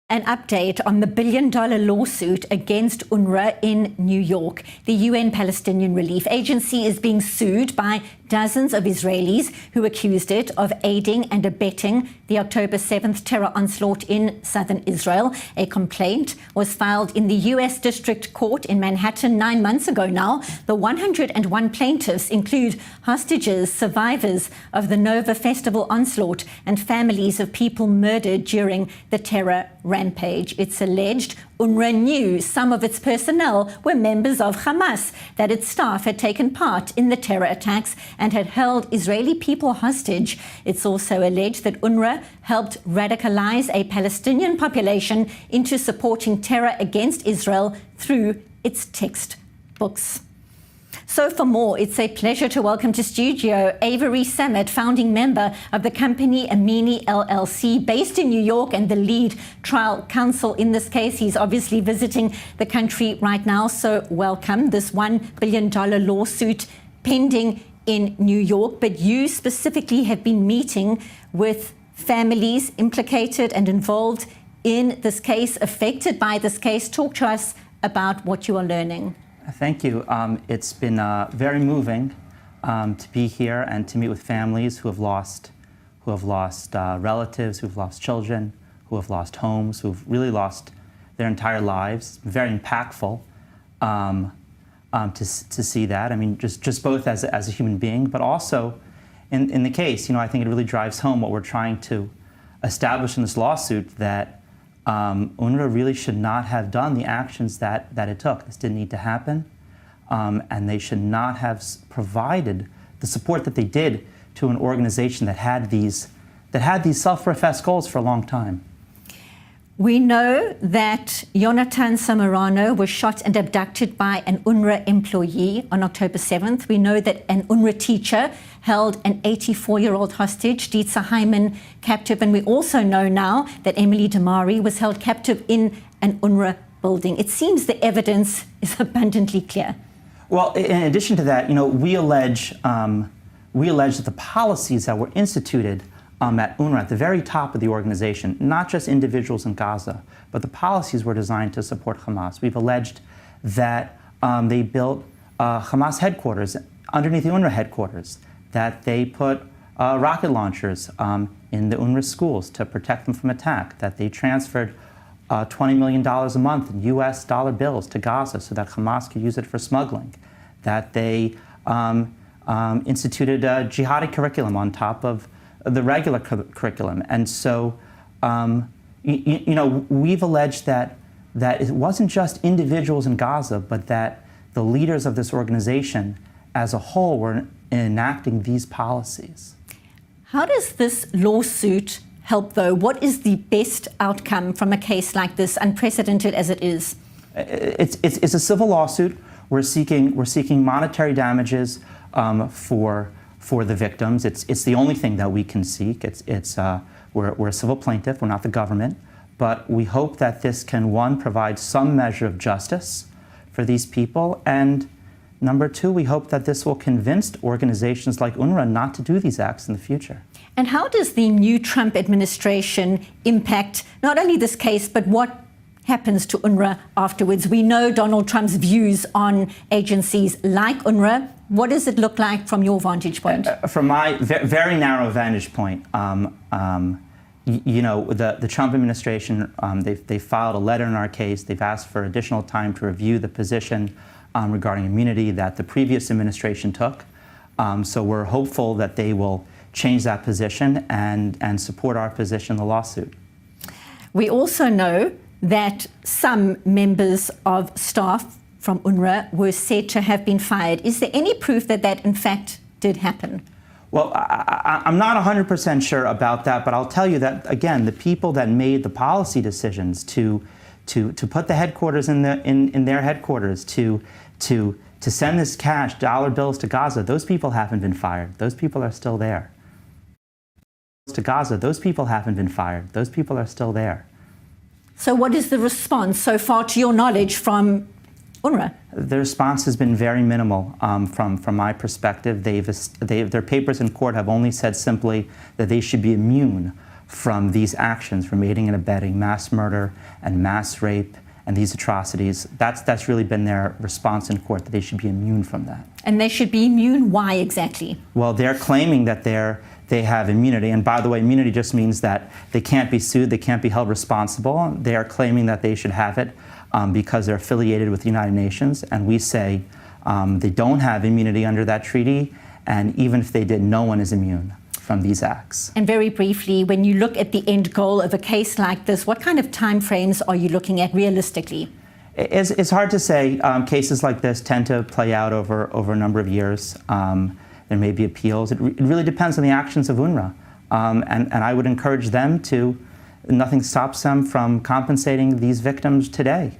An update on the billion-dollar lawsuit against UNRWA in New York. The UN Palestinian Relief Agency is being sued by dozens of Israelis who accused it of aiding and abetting the October 7th terror onslaught in southern Israel. A complaint was filed in the U.S. District Court in Manhattan 9 months ago now. The 101 plaintiffs include hostages, survivors of the Nova Festival onslaught, and families of people murdered during the terror rampage. It's alleged UNRWA knew some of its personnel were members of Hamas, that its staff had taken part in the terror attacks and had held Israeli people hostage. It's also alleged that UNRWA helped radicalize a Palestinian population into supporting terror against Israel through its textbooks. So for more, it's a pleasure to welcome to studio Avery Sammet, founding member of the company Amini LLC, based in New York and the lead trial counsel in this case. He's obviously visiting the country right now, so welcome. This $1 billion lawsuit pending in New York, but you specifically have been meeting with families implicated and involved in this case, affected by this case. Talk to us about what you are learning. Thank you. It's been very moving to be here and to meet with families who have lost relatives, who have lost children, who have lost homes, who have really lost their entire lives. Very impactful to see that. I mean, just both as a human being, but also in the case, I think it really drives home what we're trying to establish in this lawsuit, that UNRWA really should not have done the actions that it took. This didn't need to happen, and they should not have provided the support that they did to an organization that had these self-professed goals for a long time. We know that Yonatan Samarano was shot and abducted by an UNRWA employee on October 7th. We know that an UNRWA teacher held an 84-year-old hostage, Dietza Hyman, captive. And we also know now that Emily Damari was held captive in an UNRWA building. It seems the evidence is abundantly clear. Well, in addition to that, we allege that the policies that were instituted at UNRWA, at the very top of the organization, not just individuals in Gaza, but the policies were designed to support Hamas. We've alleged that they built Hamas headquarters underneath the UNRWA headquarters, that they put rocket launchers in the UNRWA schools to protect them from attack, that they transferred $20 million a month in US dollar bills to Gaza so that Hamas could use it for smuggling, that they instituted a jihadi curriculum on top of the regular curriculum. And so, we've alleged that it wasn't just individuals in Gaza, but that the leaders of this organization as a whole were enacting these policies. How does this lawsuit help, though? What is the best outcome from a case like this, unprecedented as it is? It's a civil lawsuit. We're seeking monetary damages for the victims. It's the only thing that we can seek. We're a civil plaintiff, we're not the government, but we hope that this can, one, provide some measure of justice for these people, and number two, we hope that this will convince organizations like UNRWA not to do these acts in the future. And how does the new Trump administration impact not only this case, but what happens to UNRWA afterwards? We know Donald Trump's views on agencies like UNRWA. What does it look like from your vantage point? From my very narrow vantage point, the Trump administration, they filed a letter in our case. They've asked for additional time to review the position regarding immunity that the previous administration took. So we're hopeful that they will change that position and support our position in the lawsuit. We also know that some members of staff from UNRWA were said to have been fired. Is there any proof that that in fact did happen? Well, I'm not 100% sure about that, but I'll tell you that, again, the people that made the policy decisions to put the headquarters in their headquarters, to send this cash, dollar bills to Gaza, those people haven't been fired. Those people are still there. To Gaza, those people haven't been fired. Those people are still there. So what is the response so far, to your knowledge, from UNRWA? The response has been very minimal from my perspective. Their papers in court have only said simply that they should be immune from these actions, from aiding and abetting mass murder and mass rape and these atrocities. That's really been their response in court, that they should be immune from that. And they should be immune. Why exactly? Well, they're claiming that they have immunity. And by the way, immunity just means that they can't be sued, they can't be held responsible. They are claiming that they should have it because they're affiliated with the United Nations. And we say they don't have immunity under that treaty. And even if they did, no one is immune from these acts. And very briefly, when you look at the end goal of a case like this, what kind of timeframes are you looking at realistically? It's hard to say. Cases like this tend to play out over a number of years. There may be appeals. It really depends on the actions of UNRWA. And I would encourage them to, nothing stops them from compensating these victims today.